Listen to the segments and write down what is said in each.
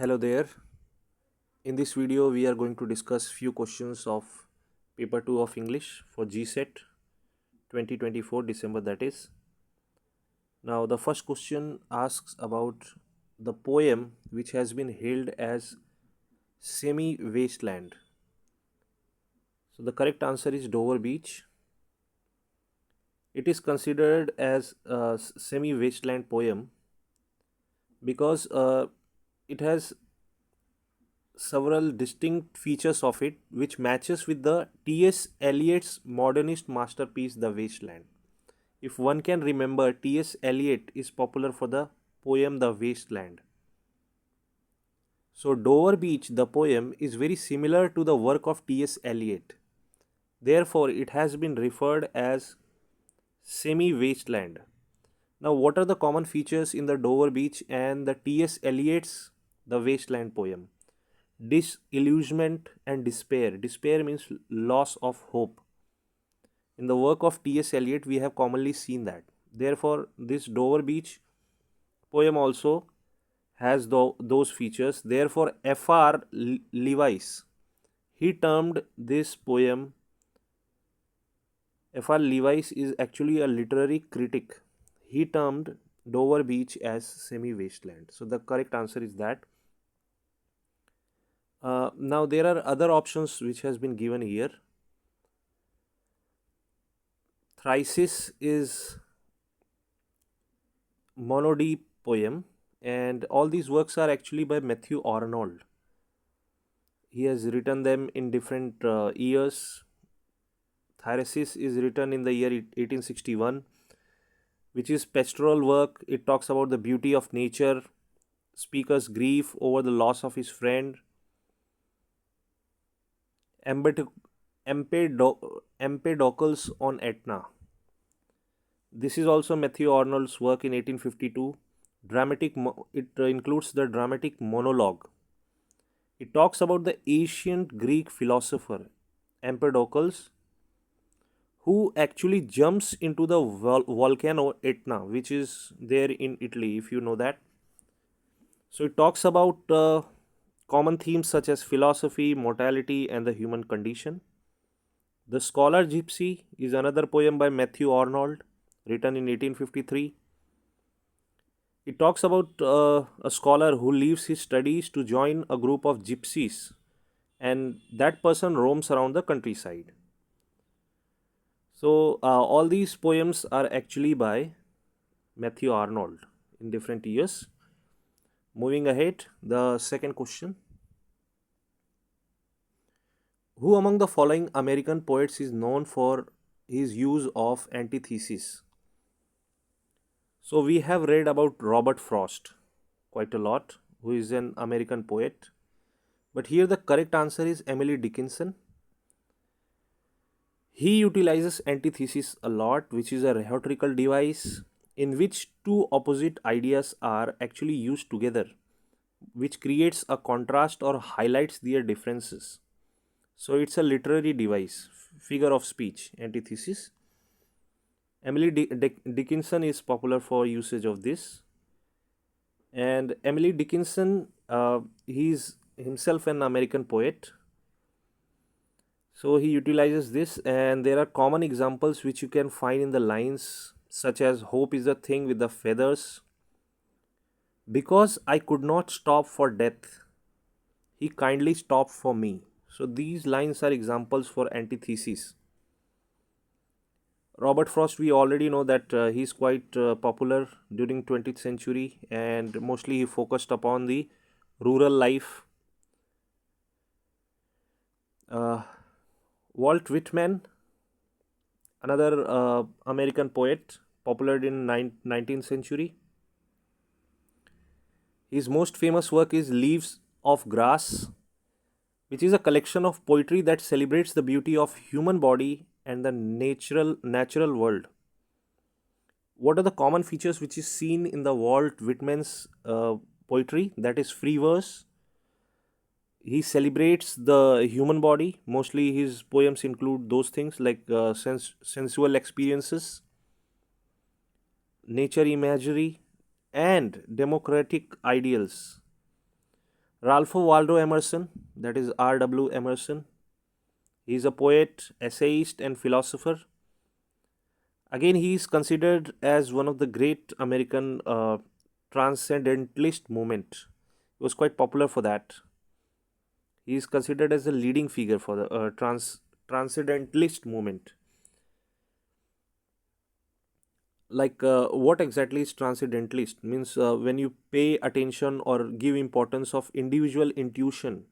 Hello there. In this video, we are going to discuss few questions of paper 2 of English for GSET 2024 December, that is. Now, the first question asks about the poem which has been hailed as semi-wasteland. So, the correct answer is Dover Beach. It is considered as a semi-wasteland poem because it has several distinct features of it which matches with the T.S. Eliot's modernist masterpiece The Wasteland. If one can remember, T.S. Eliot is popular for the poem The Wasteland. So Dover Beach, the poem, is very similar to the work of T.S. Eliot. Therefore, it has been referred as semi-wasteland. Now, what are the common features in the Dover Beach and the T.S. Eliot's The Wasteland poem? Disillusionment and despair. Despair means loss of hope. In the work of T.S. Eliot, we have commonly seen that. Therefore, this Dover Beach poem also has those features. Therefore, F.R. Leavis, he termed this poem, F.R. Leavis is actually a literary critic. He termed Dover Beach as semi-wasteland. So, the correct answer is that. Now there are other options which has been given here. Thyrsis is monody poem, and all these works are actually by Matthew Arnold. He has written them in different years. Thyrsis is written in the year 1861, which is pastoral work. It talks about the beauty of nature, speaker's grief over the loss of his friend, Empedocles on Etna. This is also Matthew Arnold's work in 1852. It includes the dramatic monologue. It talks about the ancient Greek philosopher Empedocles, who actually jumps into the volcano Etna, which is there in Italy, if you know that. So it talks about common themes such as philosophy, mortality, and the human condition. The Scholar Gypsy is another poem by Matthew Arnold, written in 1853. It talks about a scholar who leaves his studies to join a group of gypsies, and that person roams around the countryside. So, all these poems are actually by Matthew Arnold in different years. Moving ahead, the second question. Who among the following American poets is known for his use of antithesis? So we have read about Robert Frost quite a lot, who is an American poet. But here the correct answer is Emily Dickinson. He utilizes antithesis a lot, which is a rhetorical device in which two opposite ideas are actually used together, which creates a contrast or highlights their differences. So it's a literary device, figure of speech, antithesis. Emily Dickinson is popular for usage of this. And Emily Dickinson, he's himself an American poet. So he utilizes this, and there are common examples which you can find in the lines, such as hope is a thing with the feathers. Because I could not stop for death, he kindly stopped for me. So these lines are examples for antithesis. Robert Frost, we already know that he's quite popular during 20th century, and mostly he focused upon the rural life. Walt Whitman, another American poet, popular in 19th century. His most famous work is Leaves of Grass, which is a collection of poetry that celebrates the beauty of human body and the natural world. What are the common features which is seen in the Walt Whitman's poetry? That is free verse. He celebrates the human body. Mostly his poems include those things like sensual experiences, nature imagery, and democratic ideals. Ralph Waldo Emerson, that is R.W. Emerson. He is a poet, essayist, and philosopher. Again, he is considered as one of the great American transcendentalist movement. He was quite popular for that. He is considered as the leading figure for the transcendentalist movement. Like, what exactly is transcendentalist? Means when you pay attention or give importance of individual intuition,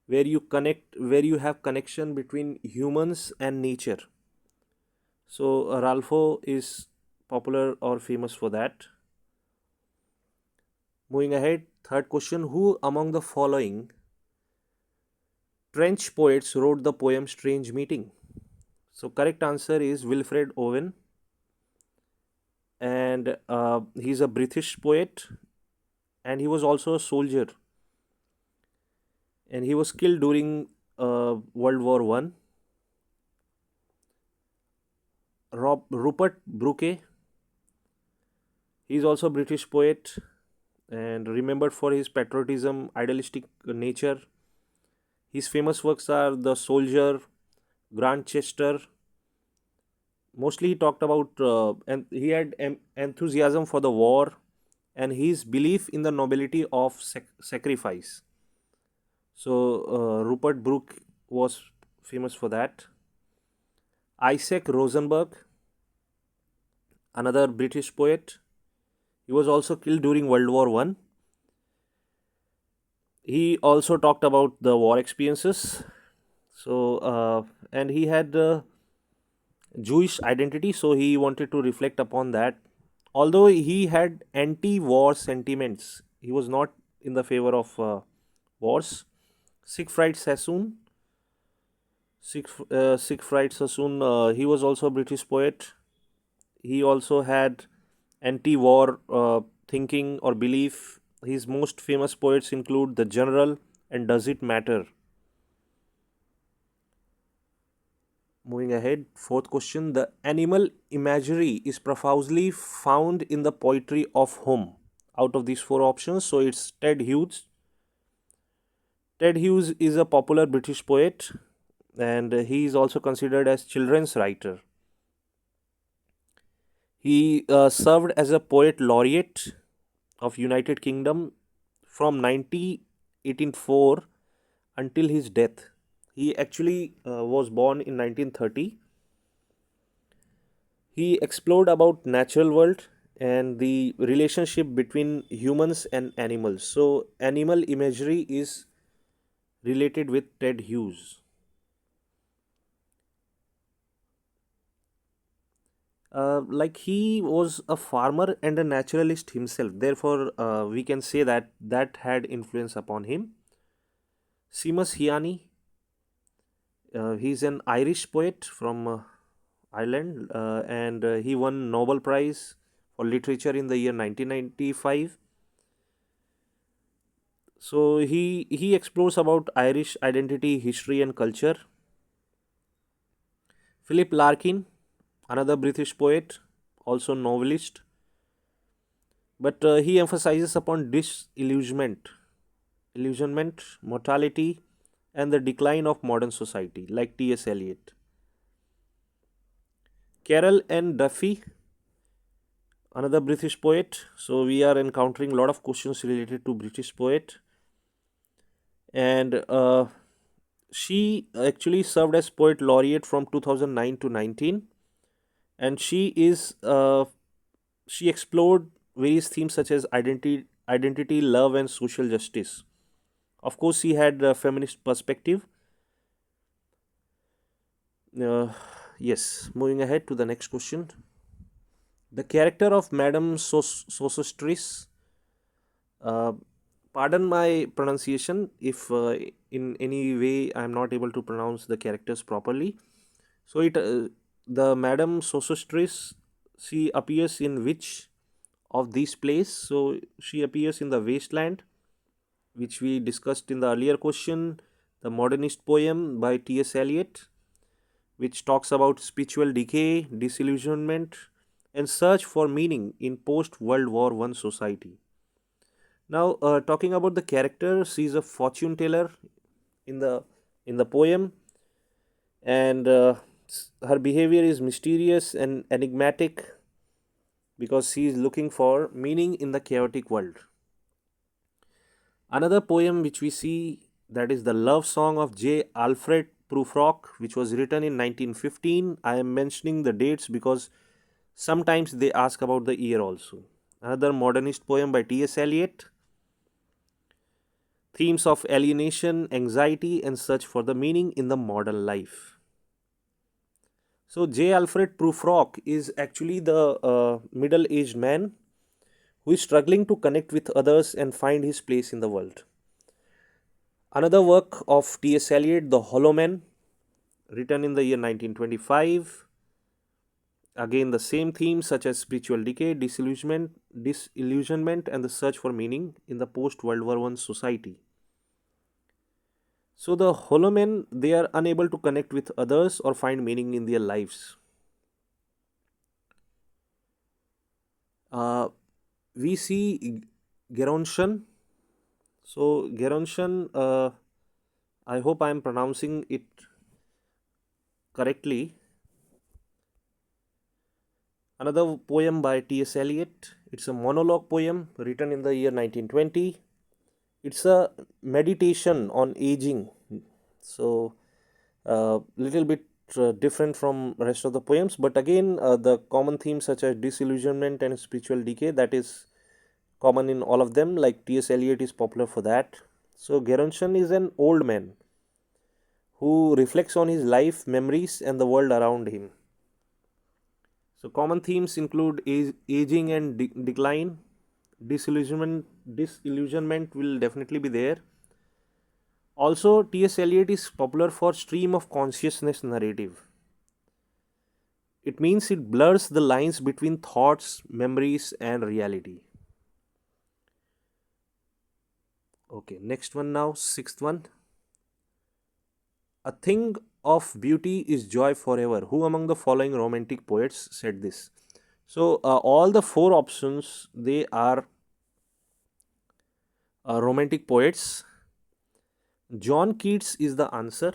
where you have connection between humans and nature. So Ralpho is popular or famous for that. Moving ahead, third question: who among the following French poets wrote the poem Strange Meeting? So correct answer is Wilfred Owen, and he's a British poet, and he was also a soldier, and he was killed during World War One. Rupert Brooke, he is also a British poet and remembered for his patriotism, idealistic nature. His famous works are The Soldier, Grantchester. Mostly he talked about and he had enthusiasm for the war and his belief in the nobility of sacrifice. So Rupert Brooke was famous for that. Isaac Rosenberg, another British poet, he was also killed during World War One. He also talked about the war experiences. So and he had Jewish identity, so he wanted to reflect upon that. Although he had anti-war sentiments, he was not in the favor of wars. Siegfried Sassoon, Siegfried Sassoon, he was also a British poet. He also had anti-war thinking or belief. His most famous poets include The General and Does It Matter? Moving ahead, fourth question. The animal imagery is profusely found in the poetry of whom? Out of these four options, so it's Ted Hughes. Ted Hughes is a popular British poet and he is also considered as children's writer. He served as a poet laureate of United Kingdom from 1984 until his death. He actually was born in 1930. He explored about natural world and the relationship between humans and animals. So animal imagery is related with Ted Hughes. Like he was a farmer and a naturalist himself. Therefore, we can say that that had influence upon him. Seamus Heaney, he's an Irish poet from Ireland, and he won Nobel Prize for Literature in the year 1995. So he explores about Irish identity, history, and culture. Philip Larkin, another British poet, also novelist, but he emphasizes upon illusionment, mortality, and the decline of modern society, like T.S. Eliot. Carol N. Duffy, another British poet. So we are encountering a lot of questions related to British poet, and she actually served as poet laureate from 2009 to 19, and she explored various themes such as identity, love, and social justice. Of course, she had a feminist perspective. Uh, yes, moving ahead to the next question. The character of Madame Sosostris, uh, pardon my pronunciation if in any way I am not able to pronounce the characters properly. So the Madame Sosostris, she appears in which of these plays? So she appears in the Wasteland, which we discussed in the earlier question, the modernist poem by T.S. Eliot, which talks about spiritual decay, disillusionment, and search for meaning in post World War I society. Now, talking about the character, she's a fortune teller in the poem, and her behavior is mysterious and enigmatic because she is looking for meaning in the chaotic world. Another poem which we see, that is the love song of J. Alfred Prufrock, which was written in 1915. I am mentioning the dates because sometimes they ask about the year also. Another modernist poem by T.S. Eliot, themes of alienation, anxiety, and search for the meaning in the modern life. So, J. Alfred Prufrock is actually the middle aged man who is struggling to connect with others and find his place in the world. Another work of T.S. Eliot, The Hollow Man, written in the year 1925. Again, the same themes such as spiritual decay, disillusionment, and the search for meaning in the post World War I society. So, the hollow men, they are unable to connect with others or find meaning in their lives. Uh, we see Geronshan. So, Geronshan, I hope I am pronouncing it correctly. Another poem by T.S. Eliot. It's a monologue poem written in the year 1920. It's a meditation on aging. So, little bit different from rest of the poems, but again, the common themes such as disillusionment and spiritual decay, that is common in all of them. Like T.S. Eliot is popular for that. So, Geronsson is an old man who reflects on his life, memories, and the world around him. So, common themes include aging and decline. Disillusionment will definitely be there. Also, T.S. Eliot is popular for stream of consciousness narrative. It means it blurs the lines between thoughts, memories, and reality. Okay, next one now, sixth one. A thing of beauty is joy forever. Who among the following romantic poets said this? So, all the four options, they are romantic poets. John Keats is the answer,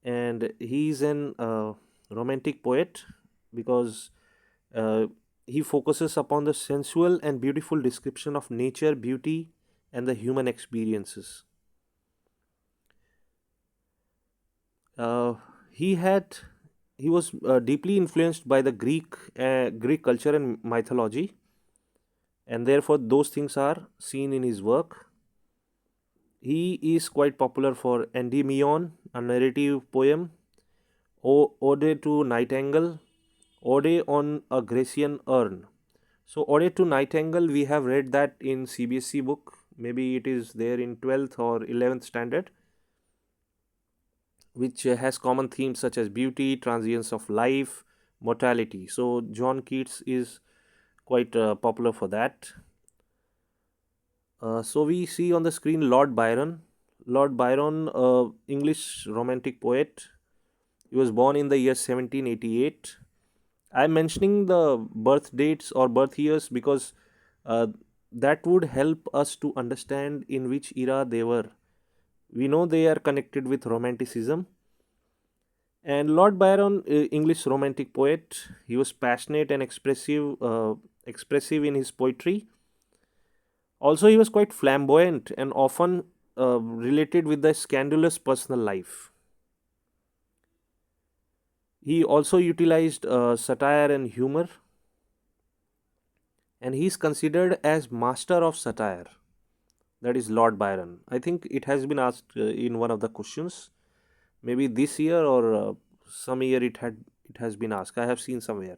and he is an romantic poet because uh, he focuses upon the sensual and beautiful description of nature, beauty, and the human experiences. Uh, he had he was deeply influenced by the Greek culture and mythology, and therefore those things are seen in his work. He is quite popular for Endymion, a narrative poem, Ode to Nightingale, Ode on a Grecian Urn. So, Ode to Nightingale, we have read that in CBSE book. Maybe it is there in 12th or 11th standard, which has common themes such as beauty, transience of life, mortality. So, John Keats is quite popular for that. So, we see on the screen Lord Byron. Lord Byron, English romantic poet. He was born in the year 1788. I'm mentioning the birth dates or birth years because uh, that would help us to understand in which era they were. We know they are connected with Romanticism. And Lord Byron, English romantic poet, he was passionate and expressive in his poetry. Also, he was quite flamboyant and often related with the scandalous personal life. He also utilized satire and humor, and he is considered as master of satire. That is Lord Byron. I think it has been asked in one of the questions. Maybe this year or some year it has been asked. I have seen somewhere.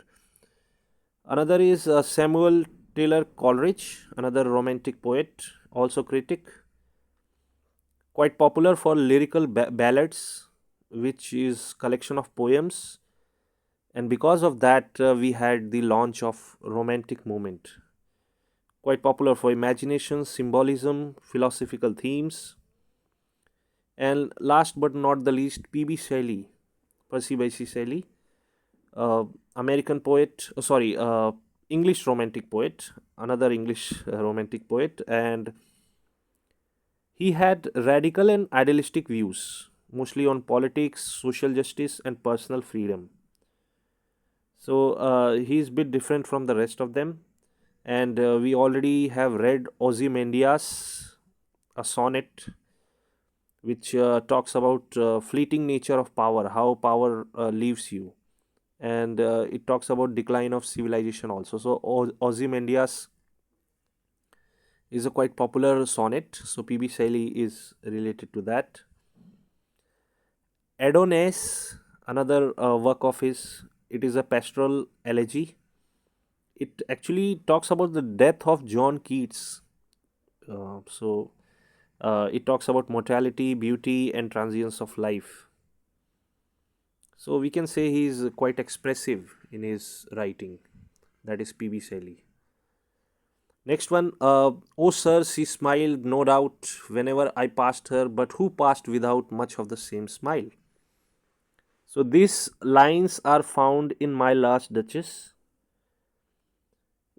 Another is Samuel Taylor Coleridge, another romantic poet, also critic, quite popular for lyrical ballads, which is collection of poems. And because of that, we had the launch of Romantic movement, quite popular for imagination, symbolism, philosophical themes. And last but not the least, P.B. Shelley, Percy Bysshe Shelley, uh, American poet. Sorry, English romantic poet, another English romantic poet, and he had radical and idealistic views, mostly on politics, social justice, and personal freedom. So he's a bit different from the rest of them. And we already have read Ozymandias, a sonnet which talks about fleeting nature of power, how power leaves you, and it talks about decline of civilization also. So Ozymandias is a quite popular sonnet. So PB Shelley is related to that. Adonais, another work of his, it is a pastoral elegy. It actually talks about the death of John Keats. It talks about mortality, beauty, and transience of life. So we can say he is quite expressive in his writing. That is P.B. Shelley. Next one, oh sir, she smiled, no doubt, whenever I passed her, but who passed without much of the same smile? So these lines are found in My Last Duchess,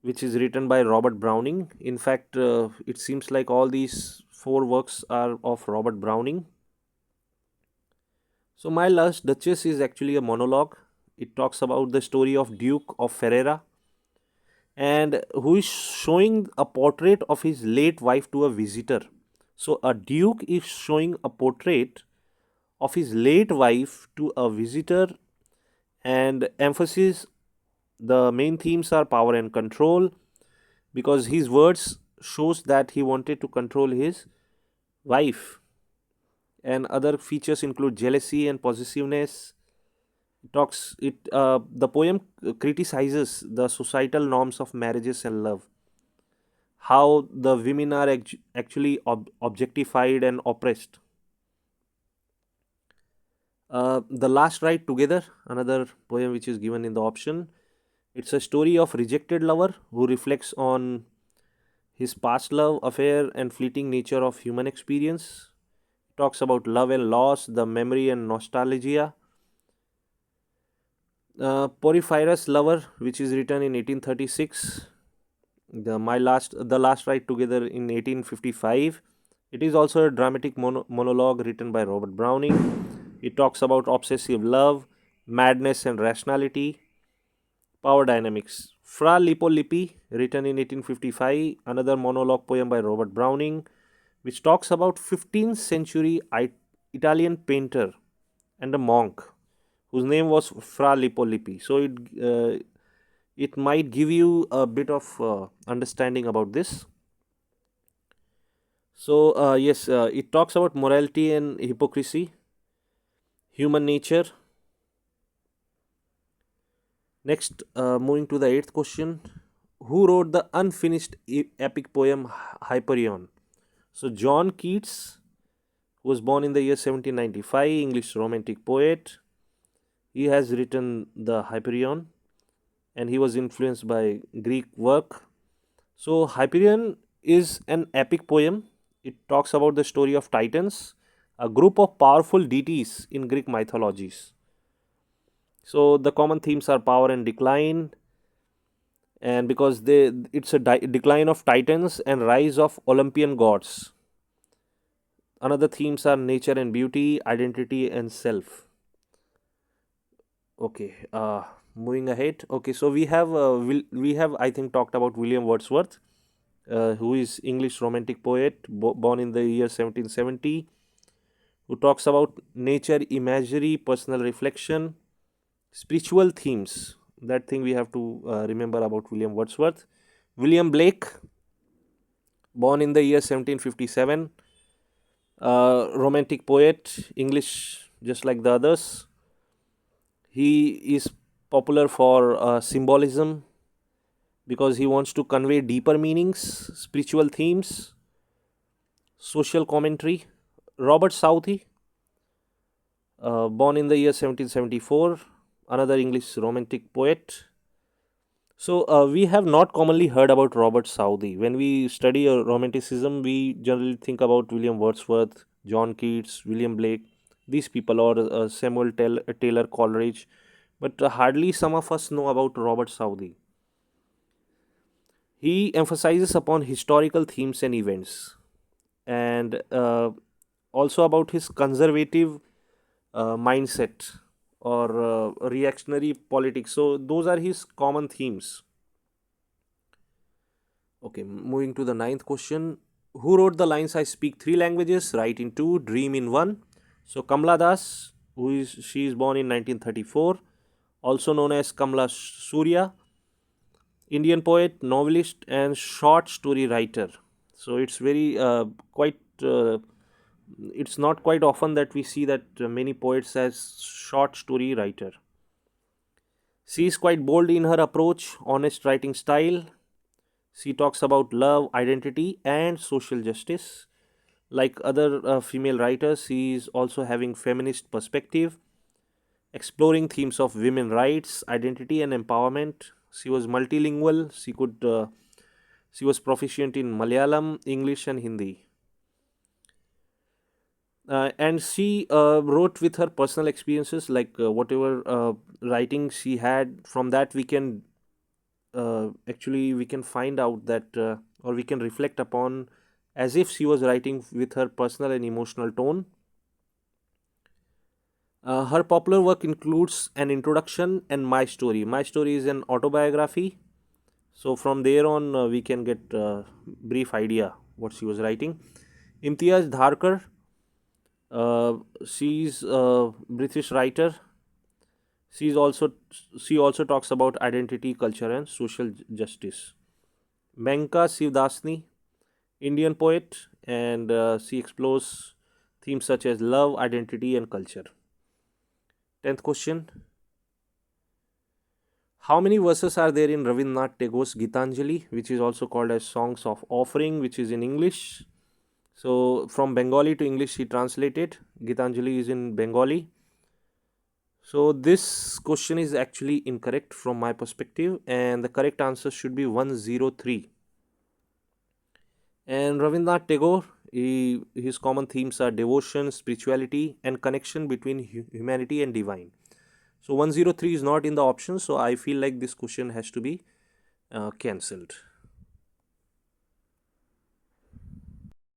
which is written by Robert Browning. In fact, it seems like all these four works are of Robert Browning. So, My Last Duchess is actually a monologue. It talks about the story of Duke of Ferrara, and who is showing a portrait of his late wife to a visitor. So, a duke is showing a portrait of his late wife to a visitor, and emphasis, the main themes are power and control, because his words shows that he wanted to control his wife. And other features include jealousy and possessiveness. The poem criticizes the societal norms of marriages and love, how the women are actually objectified and oppressed. The Last Ride Together, another poem which is given in the option, it's a story of rejected lover who reflects on his past love affair and fleeting nature of human experience. Talks about love and loss, the memory and nostalgia. Porphyrius Lover, which is written in 1836. The Last Ride Together in 1855. It is also a dramatic monologue written by Robert Browning. It talks about obsessive love, madness and rationality, power dynamics. Fra Lippo Lippi, written in 1855, another monologue poem by Robert Browning, which talks about 15th century Italian painter and a monk whose name was Fra Lippo Lippi. So it might give you a bit of understanding about this. So yes, it talks about morality and hypocrisy, human nature. Next, moving to the eighth question, who wrote the unfinished epic poem Hyperion? So John Keats, who was born in the year 1795, English romantic poet. He has written the Hyperion, and he was influenced by Greek work. So Hyperion is an epic poem. It talks about the story of Titans, a group of powerful deities in Greek mythologies. So the common themes are power and decline, and because it's a decline of Titans and rise of Olympian gods. Another themes are nature and beauty, identity and self. Okay, moving ahead. Okay, so we have I think talked about William Wordsworth, who is English romantic poet born in the year 1770, who talks about nature, imagery, personal reflection, spiritual themes. That thing we have to remember about William Wordsworth. William Blake, born in the year 1757, romantic poet, English just like the others. He is popular for symbolism because he wants to convey deeper meanings, spiritual themes, social commentary. Robert Southey, born in the year 1774, another English romantic poet. So, we have not commonly heard about Robert Southey. When we study Romanticism, we generally think about William Wordsworth, John Keats, William Blake, these people, or Samuel Taylor Coleridge, but hardly some of us know about Robert Southey. He emphasizes upon historical themes and events, and also about his conservative mindset or reactionary politics. So those are his common themes. Okay, moving to the ninth question. Who wrote the lines "I speak three languages, write in two, dream in one"? So Kamala Das, she is born in 1934, also known as Kamla Surya, Indian poet, novelist, and short story writer. So it's very quite. It's not quite often that we see that many poets as short story writer. She is quite bold in her approach, honest writing style. She talks about love, identity, and social justice. Like other female writers, she is also having feminist perspective, exploring themes of women rights, identity, and empowerment. She was multilingual. She was proficient in Malayalam, English, and Hindi. And she wrote with her personal experiences, like whatever writing she had. From that, we can actually we can find out that, or we can reflect upon, as if she was writing with her personal and emotional tone. Her popular work includes An Introduction and My Story. My Story is an autobiography. So from there on, we can get a brief idea what she was writing. Imtiaz Dharkar, she's a British writer. She's also she also talks about identity, culture, and social justice. Menka Sivdasni, Indian poet, and she explores themes such as love, identity, and culture. 10th question. How many verses are there in Rabindranath Tagore's Gitanjali, which is also called as Songs of Offering, which is in English? So, from Bengali to English, he translated. Gitanjali is in Bengali. So, this question is actually incorrect from my perspective, and the correct answer should be 103. And Rabindranath Tagore, his common themes are devotion, spirituality, and connection between humanity and divine. So 103 is not in the option, so I feel like this question has to be cancelled.